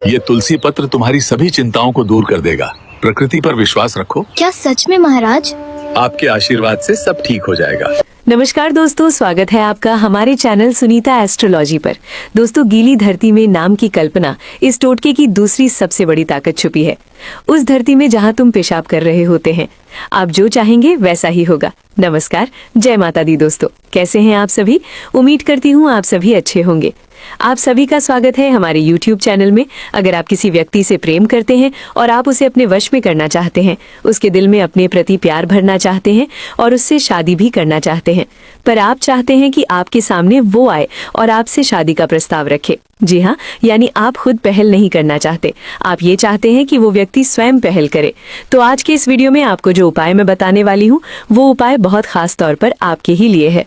ये तुलसी पत्र तुम्हारी सभी चिंताओं को दूर कर देगा। प्रकृति पर विश्वास रखो। क्या सच में महाराज? आपके आशीर्वाद से सब ठीक हो जाएगा। नमस्कार दोस्तों, स्वागत है आपका हमारे चैनल सुनीता एस्ट्रोलॉजी पर। दोस्तों, गीली धरती में नाम की कल्पना इस टोटके की दूसरी सबसे बड़ी ताकत छुपी है। उस धरती में जहां तुम पेशाब कर रहे होते हैं, आप जो चाहेंगे वैसा ही होगा। नमस्कार, जय माता दी। दोस्तों, कैसे हैं आप सभी? उम्मीद करती हूँ आप सभी अच्छे होंगे। आप सभी का स्वागत है हमारे YouTube चैनल में। अगर आप किसी व्यक्ति से प्रेम करते हैं और आप उसे अपने वश में करना चाहते हैं, उसके दिल में अपने प्रति प्यार भरना चाहते हैं और उससे शादी भी करना चाहते हैं, पर आप चाहते हैं कि आपके सामने वो आए और आपसे शादी का प्रस्ताव रखे। जी हाँ, यानी आप खुद पहल नहीं करना चाहते, आप ये चाहते हैं कि वो व्यक्ति स्वयं पहल करे। तो आज के इस वीडियो में आपको जो उपाय मैं बताने वाली हूँ, वो उपाय बहुत खास तौर पर आपके ही लिए है।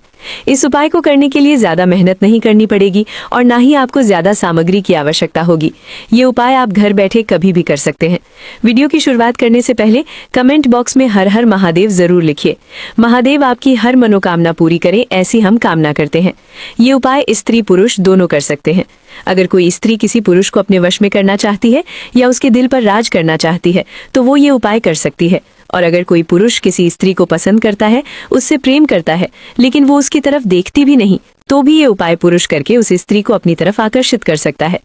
इस उपाय को करने के लिए ज्यादा मेहनत नहीं करनी पड़ेगी और ना ही आपको ज्यादा सामग्री की आवश्यकता होगी। ये उपाय आप घर बैठे कभी भी कर सकते हैं। वीडियो की शुरुआत करने से पहले कमेंट बॉक्स में हर हर महादेव जरूर लिखिए। महादेव आपकी हर मनोकामना पूरी करें, ऐसी हम कामना करते हैं। ये उपाय स्त्री पुरुष दोनों कर सकते हैं। अगर कोई स्त्री किसी पुरुष को अपने वश में करना चाहती है या उसके दिल पर राज करना चाहती है, तो वो ये उपाय कर सकती है। और अगर कोई पुरुष किसी स्त्री को पसंद करता है, उससे प्रेम करता है, लेकिन वो उसकी तरफ देखती भी नहीं, तो भी ये उपाय पुरुष करके उस स्त्री को अपनी तरफ आकर्षित कर सकता है।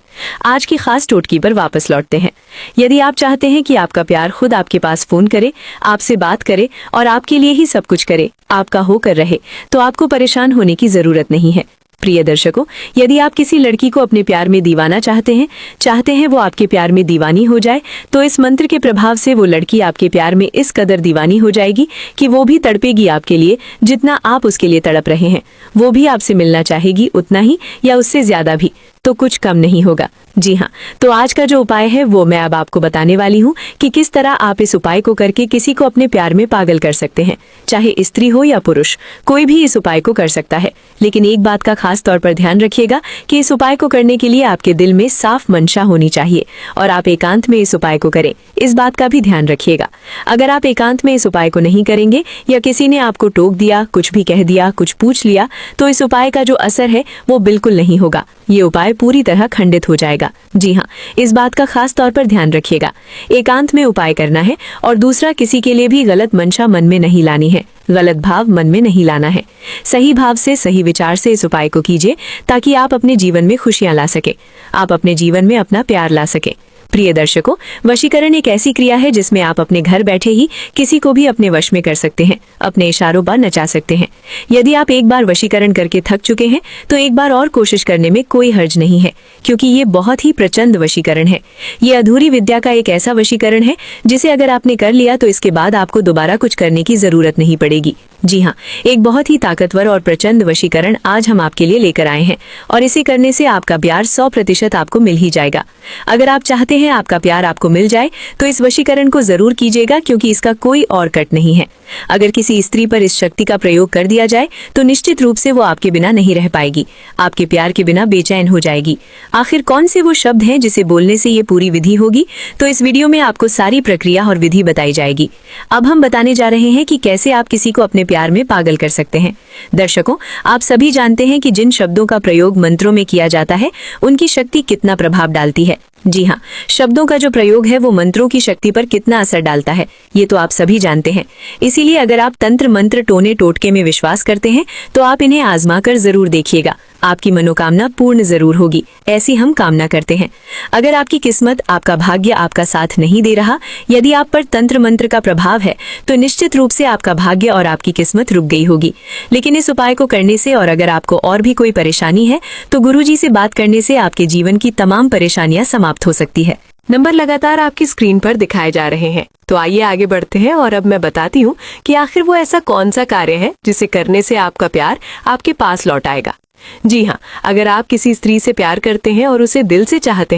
आज की खास टोटकी पर वापस लौटते हैं। यदि आप चाहते हैं कि आपका प्यार खुद आपके पास फोन करे, आपसे बात करे और आपके लिए ही सब कुछ करे, आपका होकर रहे, तो आपको परेशान होने की जरूरत नहीं है। प्रिय दर्शकों, यदि आप किसी लड़की को अपने प्यार में दीवाना चाहते हैं वो आपके प्यार में दीवानी हो जाए, तो इस मंत्र के प्रभाव से वो लड़की आपके प्यार में इस कदर दीवानी हो जाएगी कि वो भी तड़पेगी आपके लिए, जितना आप उसके लिए तड़प रहे हैं। वो भी आपसे मिलना चाहेगी उतना ही या उससे ज्यादा भी, तो कुछ कम नहीं होगा। जी हाँ, तो आज का जो उपाय है वो मैं अब आपको बताने वाली हूँ कि किस तरह आप इस उपाय को करके किसी को अपने प्यार में पागल कर सकते हैं। चाहे स्त्री हो या पुरुष, कोई भी इस उपाय को कर सकता है। लेकिन एक बात का खास तौर पर ध्यान रखिएगा कि इस उपाय को करने के लिए आपके दिल में साफ मंशा होनी चाहिए और आप एकांत में इस उपाय को करें, इस बात का भी ध्यान रखिएगा। अगर आप एकांत में इस उपाय को नहीं करेंगे या किसी ने आपको टोक दिया, कुछ भी कह दिया, कुछ पूछ लिया, तो इस उपाय का जो असर है वो बिल्कुल नहीं होगा। ये उपाय पूरी तरह खंडित हो जाएगा। जी हाँ, इस बात का खास तौर पर ध्यान रखिएगा। एकांत में उपाय करना है और दूसरा, किसी के लिए भी गलत मंशा मन में नहीं लानी है, गलत भाव मन में नहीं लाना है। सही भाव से, सही विचार से इस उपाय को कीजिए ताकि आप अपने जीवन में खुशियां ला सके, आप अपने जीवन में अपना प्यार ला सके। प्रिय दर्शकों, वशीकरण एक ऐसी क्रिया है जिसमें आप अपने घर बैठे ही किसी को भी अपने वश में कर सकते हैं, अपने इशारों पर नचा सकते हैं। यदि आप एक बार वशीकरण करके थक चुके हैं, तो एक बार और कोशिश करने में कोई हर्ज नहीं है, क्योंकि ये बहुत ही प्रचंड वशीकरण है। ये अधूरी विद्या का एक ऐसा वशीकरण है जिसे अगर आपने कर लिया तो इसके बाद आपको दोबारा कुछ करने की जरूरत नहीं पड़ेगी। जी हाँ, एक बहुत ही ताकतवर और प्रचंड वशीकरण आज हम आपके लिए लेकर आए हैं और इसे करने से आपका प्यार 100% आपको मिल ही जाएगा। अगर आप चाहते हैं आपका प्यार आपको मिल जाए, तो इस वशीकरण को जरूर कीजिएगा, क्योंकि इसका कोई और कट नहीं है। अगर किसी स्त्री पर इस शक्ति का प्रयोग कर दिया जाए, तो निश्चित रूप से वो आपके बिना नहीं रह पाएगी, आपके प्यार के बिना बेचैन हो जाएगी। आखिर कौन से वो शब्द हैं जिसे बोलने से ये पूरी विधि होगी, तो इस वीडियो में आपको सारी प्रक्रिया और विधि बताई जाएगी। अब हम बताने जा रहे हैं कि कैसे आप किसी को अपने प्यार में पागल कर सकते हैं। दर्शकों, आप सभी जानते हैं कि जिन शब्दों का प्रयोग मंत्रों में किया जाता है, उनकी शक्ति कितना प्रभाव डालती है। जी हाँ, शब्दों का जो प्रयोग है वो मंत्रों की शक्ति पर कितना असर डालता है, ये तो आप सभी जानते हैं। इसीलिए अगर आप तंत्र मंत्र टोने टोटके में विश्वास करते हैं, तो आप इन्हें आजमा कर जरूर देखिएगा। आपकी मनोकामना पूर्ण जरूर होगी, ऐसी हम कामना करते हैं। अगर आपकी किस्मत, आपका भाग्य आपका साथ नहीं दे रहा, यदि आप पर तंत्र मंत्र का प्रभाव है, तो निश्चित रूप से आपका भाग्य और आपकी किस्मत रुक गई होगी। लेकिन इस उपाय को करने से और अगर आपको और भी कोई परेशानी है, तो गुरुजी से बात करने से आपके जीवन की तमाम परेशानियां समाप्त हो सकती है। नंबर लगातार आपकी स्क्रीन पर दिखाए जा रहे हैं, तो आइए आगे बढ़ते हैं और अब मैं बताती हूँ कि आखिर वो ऐसा कौन सा कार्य है जिसे करने से आपका प्यार आपके पास लौट आएगा। जी हाँ, अगर आप किसी स्त्री से प्यार करते हैं और उसे दिल से चाहते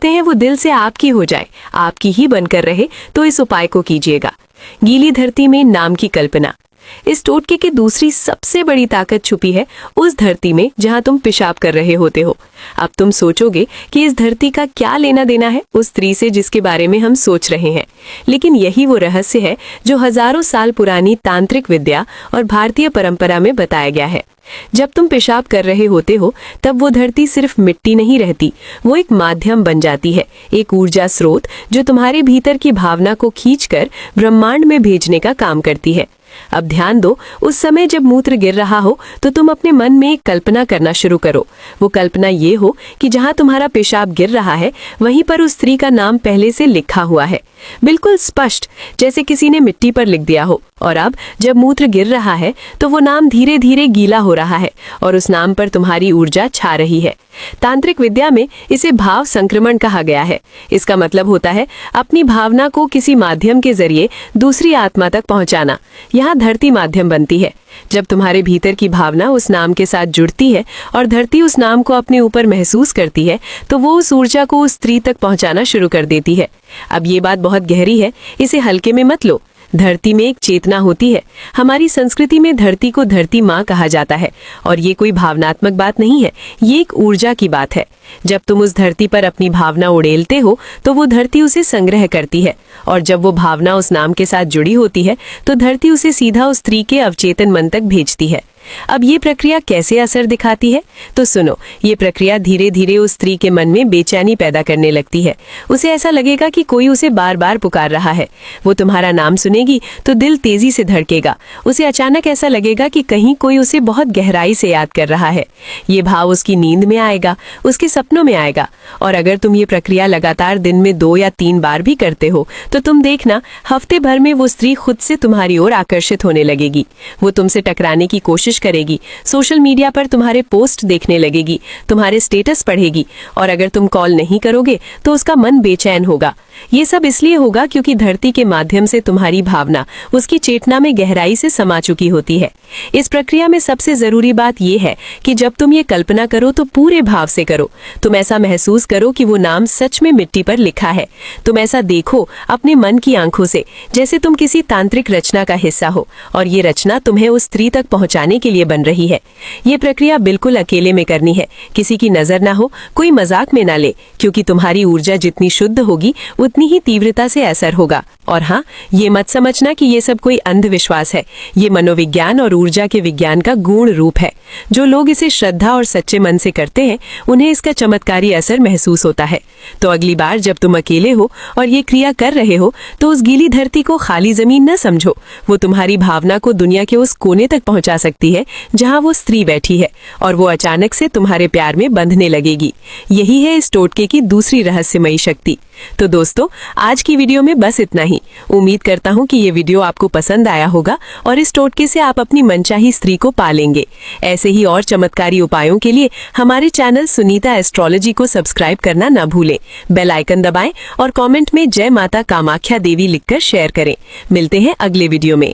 हैं वो दिल से आपकी हो जाए, आपकी ही बनकर रहे, तो इस उपाय को कीजिएगा। गीली धरती में नाम की कल्पना। इस टोटके की दूसरी सबसे बड़ी ताकत छुपी है उस धरती में जहां तुम पेशाब कर रहे होते हो। अब तुम सोचोगे कि इस धरती का क्या लेना देना है उस स्त्री से जिसके बारे में हम सोच रहे हैं, लेकिन यही वो रहस्य है जो हजारों साल पुरानी तांत्रिक विद्या और भारतीय परंपरा में बताया गया है। जब तुम पेशाब कर रहे होते हो तब वो धरती सिर्फ मिट्टी नहीं रहती, वो एक माध्यम बन जाती है, एक ऊर्जा स्रोत जो तुम्हारे भीतर की भावना को खींचकर ब्रह्मांड में भेजने का काम करती है। अब ध्यान दो, उस समय जब मूत्र गिर रहा हो तो तुम अपने मन में एक कल्पना करना शुरू करो। वो कल्पना ये हो कि जहां तुम्हारा पेशाब गिर रहा है वहीं पर उस स्त्री का नाम पहले से लिखा हुआ है, बिल्कुल स्पष्ट, जैसे किसी ने मिट्टी पर लिख दिया हो। और अब जब मूत्र गिर रहा है तो वो नाम धीरे धीरे गीला हो रहा है और उस नाम पर तुम्हारी ऊर्जा छा रही है। तांत्रिक विद्या में इसे भाव संक्रमण कहा गया है। इसका मतलब होता है अपनी भावना को किसी माध्यम के जरिए दूसरी आत्मा तक पहुंचाना। यहाँ धरती माध्यम बनती है। जब तुम्हारे भीतर की भावना उस नाम के साथ जुड़ती है और धरती उस नाम को अपने ऊपर महसूस करती है तो वो उस ऊर्जा को उस स्त्री तक पहुंचाना शुरू कर देती है। अब ये बात बहुत गहरी है, इसे हल्के में मत लो। धरती में एक चेतना होती है। हमारी संस्कृति में धरती को धरती माँ कहा जाता है और ये कोई भावनात्मक बात नहीं है, ये एक ऊर्जा की बात है। जब तुम उस धरती पर अपनी भावना उड़ेलते हो तो वो धरती उसे संग्रह करती है और जब वो भावना उस नाम के साथ जुड़ी होती है तो धरती उसे सीधा उस स्त्री के अवचेतन मन तक भेजती है। अब ये प्रक्रिया कैसे असर दिखाती है तो सुनो, ये प्रक्रिया धीरे धीरे उस स्त्री के मन में बेचैनी पैदा करने लगती है। उसे ऐसा लगेगा कि कोई उसे बार बार पुकार रहा है। वो तुम्हारा नाम सुनेगी तो दिल तेजी से धड़केगा। उसे अचानक ऐसा लगेगा कि कहीं कोई उसे बहुत गहराई से याद कर रहा है। ये भाव उसकी नींद में आएगा, उसके सपनों में आएगा। और अगर तुम ये प्रक्रिया लगातार दिन में 2 या 3 बार भी करते हो तो तुम देखना हफ्ते भर में वो स्त्री खुद से तुम्हारी ओर आकर्षित होने लगेगी। वो तुमसे टकराने की कोशिश करेगी, सोशल मीडिया पर तुम्हारे पोस्ट देखने लगेगी, तुम्हारे स्टेटस पढ़ेगी और अगर तुम कॉल नहीं करोगे तो उसका मन बेचैन होगा। ये सब इसलिए होगा क्योंकि धरती के माध्यम से तुम्हारी भावना उसकी चेतना में गहराई से समा चुकी होती है। इस प्रक्रिया में सबसे जरूरी बात यह है कि जब तुम ये कल्पना करो तो पूरे भाव से करो। तुम ऐसा महसूस करो कि वो नाम सच में मिट्टी पर लिखा है। तुम ऐसा देखो अपने मन की आंखों से जैसे तुम किसी तांत्रिक रचना का हिस्सा हो और ये रचना तुम्हें उस स्त्री तक पहुंचाने के लिए बन रही है। ये प्रक्रिया बिल्कुल अकेले में करनी है, किसी की नजर ना हो, कोई मजाक में ना ले, क्योंकि तुम्हारी ऊर्जा जितनी शुद्ध होगी उतनी ही तीव्रता से असर होगा। और हाँ, ये मत समझना कि ये सब कोई अंधविश्वास है। ये मनोविज्ञान और ऊर्जा के विज्ञान का गूढ़ रूप है। जो लोग इसे श्रद्धा और सच्चे मन से करते हैं उन्हें इसका चमत्कारी असर महसूस होता है। तो अगली बार जब तुम अकेले हो और ये क्रिया कर रहे हो तो उस गीली धरती को खाली जमीन न समझो। वो तुम्हारी भावना को दुनिया के उस कोने तक पहुंचा सकती है जहां वो स्त्री बैठी है और वो अचानक से तुम्हारे प्यार में बंधने लगेगी। यही है इस टोटके की दूसरी रहस्यमयी शक्ति। तो दोस्तों, आज की वीडियो में बस इतना ही। उम्मीद करता हूँ कि ये वीडियो आपको पसंद आया होगा और इस टोटके से आप अपनी मनचाही स्त्री को पा लेंगे। ऐसे ही और चमत्कारी उपायों के लिए हमारे चैनल सुनीता एस्ट्रोलॉजी को सब्सक्राइब करना न भूलें। बेल आइकन दबाएं और कमेंट में जय माता कामाख्या देवी लिखकर शेयर करें। मिलते हैं अगले वीडियो में।